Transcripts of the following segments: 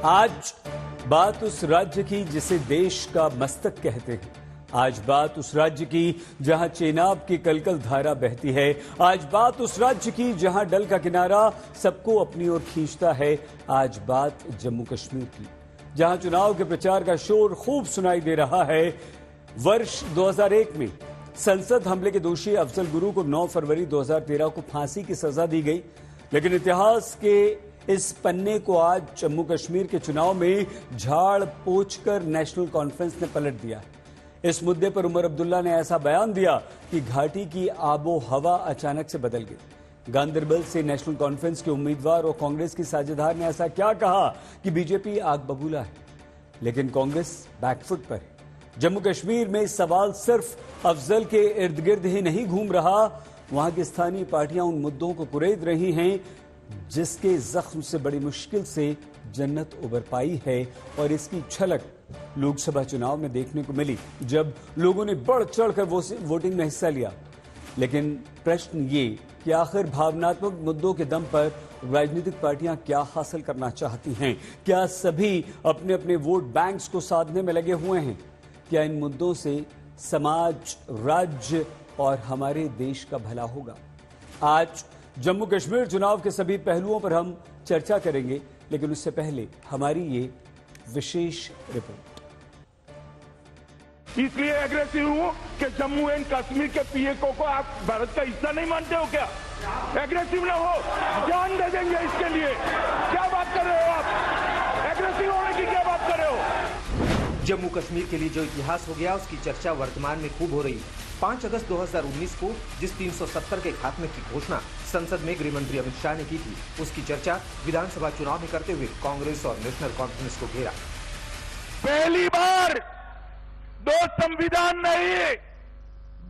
आज बात उस राज्य की जिसे देश का मस्तक कहते हैं। आज बात उस राज्य की जहां चेनाब की कलकल धारा बहती है। आज बात उस राज्य की जहां डल का किनारा सबको अपनी ओर खींचता है। आज बात जम्मू कश्मीर की, जहां चुनाव के प्रचार का शोर खूब सुनाई दे रहा है। वर्ष 2001 में संसद हमले के दोषी अफजल गुरु को 9 फरवरी 2013 को फांसी की सजा दी गई, लेकिन इतिहास के इस पन्ने को आज जम्मू कश्मीर के चुनाव में झाड़ पोंछकर नेशनल कॉन्फ्रेंस ने पलट दिया है। इस मुद्दे पर उमर अब्दुल्ला ने ऐसा बयान दिया कि घाटी की आबो हवा अचानक से बदल गई। गांदरबल से नेशनल कॉन्फ्रेंस के उम्मीदवार और कांग्रेस की साझेदार ने ऐसा क्या कहा कि बीजेपी आग बबूला है, लेकिन कांग्रेस बैकफुट पर है। जम्मू कश्मीर में सवाल सिर्फ अफजल के इर्द गिर्द ही नहीं घूम रहा, वहां की स्थानीय पार्टियां उन मुद्दों को कुरेद रही हैं जिसके जख्म से बड़ी मुश्किल से जन्नत उबर पाई है। और इसकी झलक लोकसभा चुनाव में देखने को मिली, जब लोगों ने बढ़ चढ़कर वोटिंग में हिस्सा लिया। लेकिन प्रश्न ये कि आखिर भावनात्मक मुद्दों के दम पर राजनीतिक पार्टियां क्या हासिल करना चाहती हैं? क्या सभी अपने अपने वोट बैंक्स को साधने में लगे हुए हैं? क्या इन मुद्दों से समाज, राज्य और हमारे देश का भला होगा? आज जम्मू कश्मीर चुनाव के सभी पहलुओं पर हम चर्चा करेंगे, लेकिन उससे पहले हमारी ये विशेष रिपोर्ट। इसलिए एग्रेसिव हूं कि जम्मू एंड कश्मीर के पीएको को आप भारत का हिस्सा नहीं मानते हो क्या? एग्रेसिव ना हो, जान दे देंगे इसके लिए। क्या बात कर रहे हो आप? एग्रेसिव होने की क्या बात कर रहे हो? जम्मू कश्मीर के लिए जो इतिहास हो गया, उसकी चर्चा वर्तमान में खूब हो रही है। 5 अगस्त 2019 को जिस 370 के खात्मे की घोषणा संसद में गृह मंत्री अमित शाह ने की थी, उसकी चर्चा विधानसभा चुनाव में करते हुए कांग्रेस और नेशनल कॉन्फ्रेंस को घेरा। पहली बार 2 संविधान नहीं,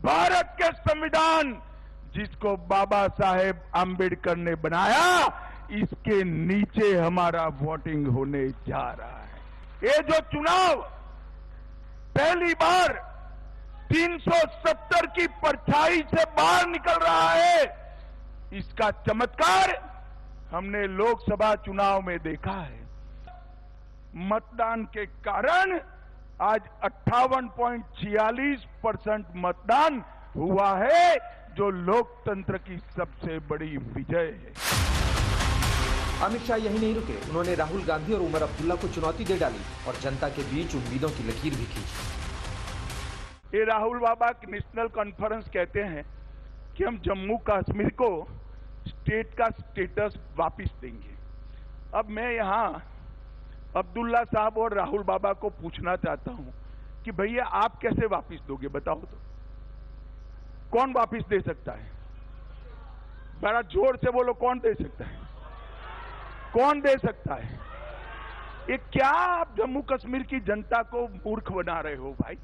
भारत के संविधान जिसको बाबा साहेब आम्बेडकर ने बनाया, इसके नीचे हमारा वोटिंग होने जा रहा है। ये जो चुनाव पहली बार 370 की परछाई से बाहर निकल रहा है, इसका चमत्कार हमने लोकसभा चुनाव में देखा है। मतदान के कारण आज 58.46% मतदान हुआ है, जो लोकतंत्र की सबसे बड़ी विजय है। अमित शाह यही नहीं रुके, उन्होंने राहुल गांधी और उमर अब्दुल्ला को चुनौती दे डाली और जनता के बीच उम्मीदों की लकीर भी खींची। ये राहुल बाबा नेशनल कॉन्फ्रेंस कहते हैं कि हम जम्मू कश्मीर को स्टेट का स्टेटस वापस देंगे। अब मैं यहाँ अब्दुल्ला साहब और राहुल बाबा को पूछना चाहता हूं कि भैया आप कैसे वापस दोगे, बताओ तो। कौन वापस दे सकता है? बड़ा जोर से बोलो, कौन दे सकता है? कौन दे सकता है? ये क्या आप जम्मू कश्मीर की जनता को मूर्ख बना रहे हो भाई?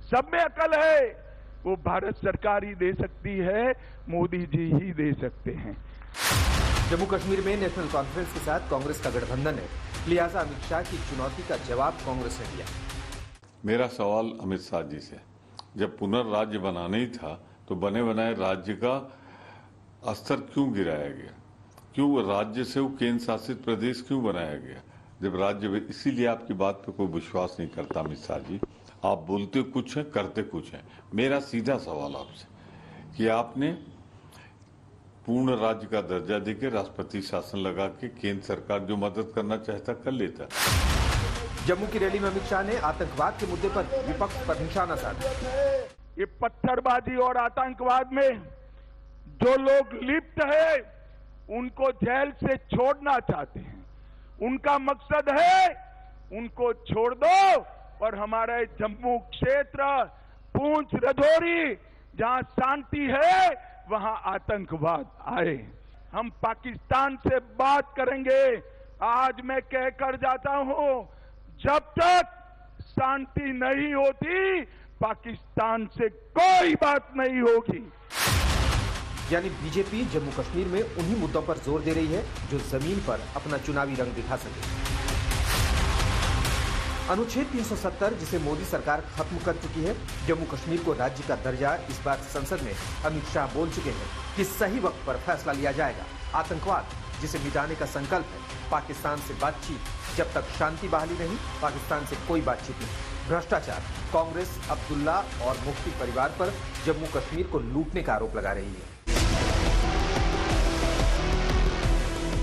सब में अकल है, वो भारत सरकार ही दे सकती है, मोदी जी ही दे सकते हैं। जम्मू कश्मीर में नेशनल कॉन्फ्रेंस के साथ कांग्रेस का गठबंधन है, लिहाजा अमित शाह की चुनौती का जवाब कांग्रेस ने दिया। मेरा सवाल अमित शाह जी से, जब पुनर्राज्य बनाना ही था तो बने बनाए राज्य का स्तर क्यों गिराया गया? क्यों राज्य से वो केंद्र शासित प्रदेश क्यों बनाया गया जब राज्य? इसीलिए आपकी बात पे कोई विश्वास नहीं करता अमित शाह जी। आप बोलते कुछ हैं, करते कुछ हैं। मेरा सीधा सवाल आपसे कि आपने पूर्ण राज्य का दर्जा देकर राष्ट्रपति शासन लगा के केंद्र सरकार जो मदद करना चाहता कर लेता। जम्मू की रैली में अमित शाह ने आतंकवाद के मुद्दे पर विपक्ष पर निशाना साधा। ये पत्थरबाजी और आतंकवाद में जो लोग लिप्त है, उनको जेल से छोड़ना चाहते हैं। उनका मकसद है उनको छोड़ दो और हमारे जम्मू क्षेत्र, पूंछ, राजौरी, जहां शांति है वहां आतंकवाद आए। हम पाकिस्तान से बात करेंगे। आज मैं कहकर जाता हूं, जब तक शांति नहीं होती, पाकिस्तान से कोई बात नहीं होगी। यानी बीजेपी जम्मू कश्मीर में उन्हीं मुद्दों पर जोर दे रही है जो जमीन पर अपना चुनावी रंग दिखा सके। अनुच्छेद 370, जिसे मोदी सरकार खत्म कर चुकी है, जम्मू कश्मीर को राज्य का दर्जा, इस बार संसद में अमित शाह बोल चुके हैं कि सही वक्त पर फैसला लिया जाएगा। आतंकवाद जिसे मिटाने का संकल्प है। पाकिस्तान से बातचीत, जब तक शांति बहाली नहीं, पाकिस्तान से कोई बातचीत नहीं। भ्रष्टाचार, कांग्रेस अब्दुल्ला और मुफ्ती परिवार पर जम्मू कश्मीर को लूटने का आरोप लगा रही है।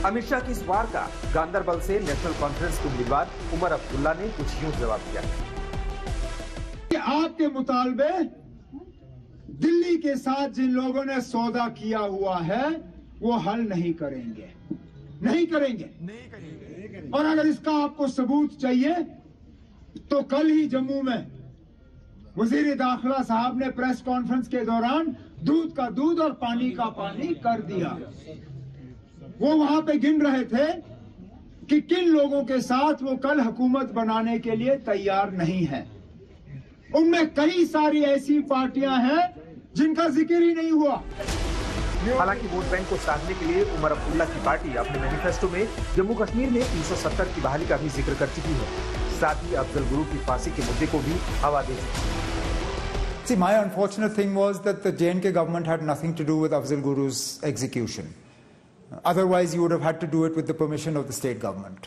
अमित शाह की इस वार का गांदरबल से नेशनल कॉन्फ्रेंस के उम्मीदवार उमर अब्दुल्ला ने कुछ यूं जवाब दिया। आपके मुतालबे दिल्ली के साथ जिन लोगों ने सौदा किया हुआ है वो हल नहीं करेंगे। और अगर इसका आपको सबूत चाहिए तो कल ही जम्मू में वजीर दाखिला साहब ने प्रेस कॉन्फ्रेंस के दौरान दूध का दूध और पानी का पानी कर दिया। वो वहां पे गिन रहे थे कि किन लोगों के साथ वो कल हुकूमत बनाने के लिए तैयार नहीं है। उनमें कई सारी ऐसी पार्टियां हैं जिनका जिक्र ही नहीं हुआ। हालांकि वोट बैंक को साधने के लिए उमर अब्दुल्ला की पार्टी अपने मैनिफेस्टो में जम्मू कश्मीर में 370 की बहाली का भी जिक्र कर चुकी है। साथ ही अफजल गुरु की फांसी के मुद्दे को भी हवा दे चुकी है। See, my unfortunate thing was that the J&K government had nothing to do with Afzal Guru's execution. Otherwise, you would have had to do it with the permission of the state government,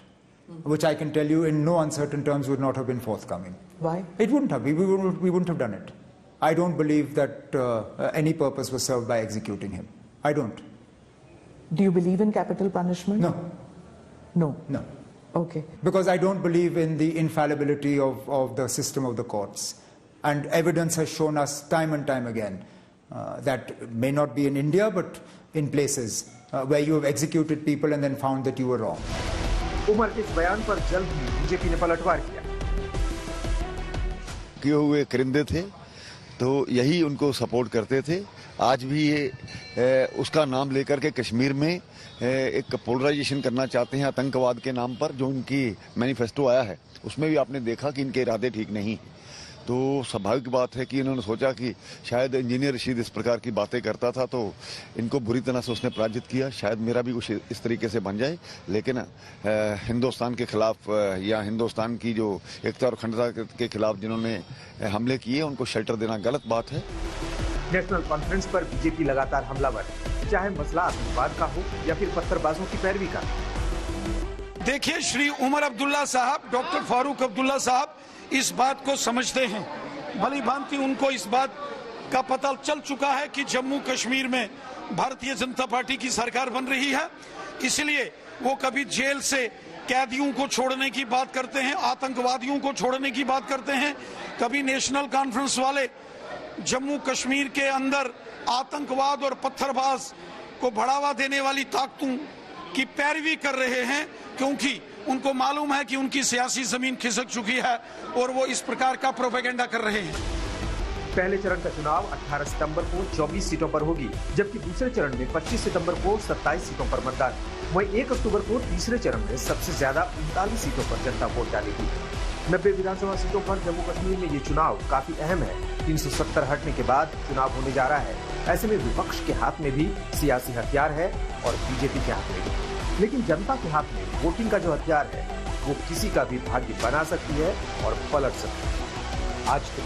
which I can tell you in no uncertain terms would not have been forthcoming. Why? It wouldn't have. We wouldn't have done it. I don't believe that any purpose was served by executing him. I don't. Do you believe in capital punishment? No. No. No. Okay. Because I don't believe in the infallibility of the system of the courts. And evidence has shown us time and time again that may not be in India, but in places where you have executed people and then found that you were wrong. Umar के इस बयान पर जल्द ही BJP ने पलटवार किया। किए हुए करिंदे थे तो यही उनको सपोर्ट करते थे। आज भी ये उसका नाम लेकर के कश्मीर में एक पोलराइजेशन करना चाहते हैं आतंकवाद के नाम पर। जो उनकी मैनिफेस्टो आया है उसमें भी आपने देखा कि इनके इरादे ठीक नहीं। तो स्वाभाविक बात है कि इन्होंने सोचा कि शायद इंजीनियर रशीद इस प्रकार की बातें करता था तो इनको बुरी तरह से उसने पराजित किया। शायद मेरा भी कुछ इस तरीके से बन जाए, लेकिन हिंदुस्तान के खिलाफ या हिंदुस्तान की जो एकता और अखंडता के खिलाफ जिन्होंने हमले किए उनको शेल्टर देना गलत बात है। नेशनल कॉन्फ्रेंस पर बीजेपी लगातार हमलावर, चाहे मसला आतंकवाद का हो या फिर पत्थरबाजों की पैरवी का। देखिए, श्री उमर अब्दुल्ला साहब, डॉक्टर फारूक अब्दुल्ला साहब इस बात को समझते हैं, भली भांति उनको इस बात का पता चल चुका है कि जम्मू कश्मीर में भारतीय जनता पार्टी की सरकार बन रही है। इसलिए वो कभी जेल से कैदियों को छोड़ने की बात करते हैं, आतंकवादियों को छोड़ने की बात करते हैं। कभी नेशनल कॉन्फ्रेंस वाले जम्मू कश्मीर के अंदर आतंकवाद और पत्थरबाज को बढ़ावा देने वाली ताकतों की पैरवी कर रहे हैं, क्योंकि उनको मालूम है कि उनकी सियासी जमीन खिसक चुकी है और वो इस प्रकार का प्रोपेगेंडा कर रहे हैं। पहले चरण का चुनाव 18 सितंबर को 24 सीटों पर होगी, जबकि दूसरे चरण में 25 सितंबर को 27 सीटों पर मतदान। वहीं 1 अक्टूबर को तीसरे चरण में सबसे ज्यादा 39 सीटों पर जनता वोट डालेगी। 90 विधानसभा सीटों पर जम्मू कश्मीर में ये चुनाव काफी अहम है। 370 हटने के बाद चुनाव होने जा रहा है। ऐसे में विपक्ष के हाथ में भी सियासी हथियार है और बीजेपी के हाथ में भी। लेकिन जनता के हाथ में वोटिंग का जो हथियार है वो किसी का भी भाग्य बना सकती है और पलट सकती है। आज तक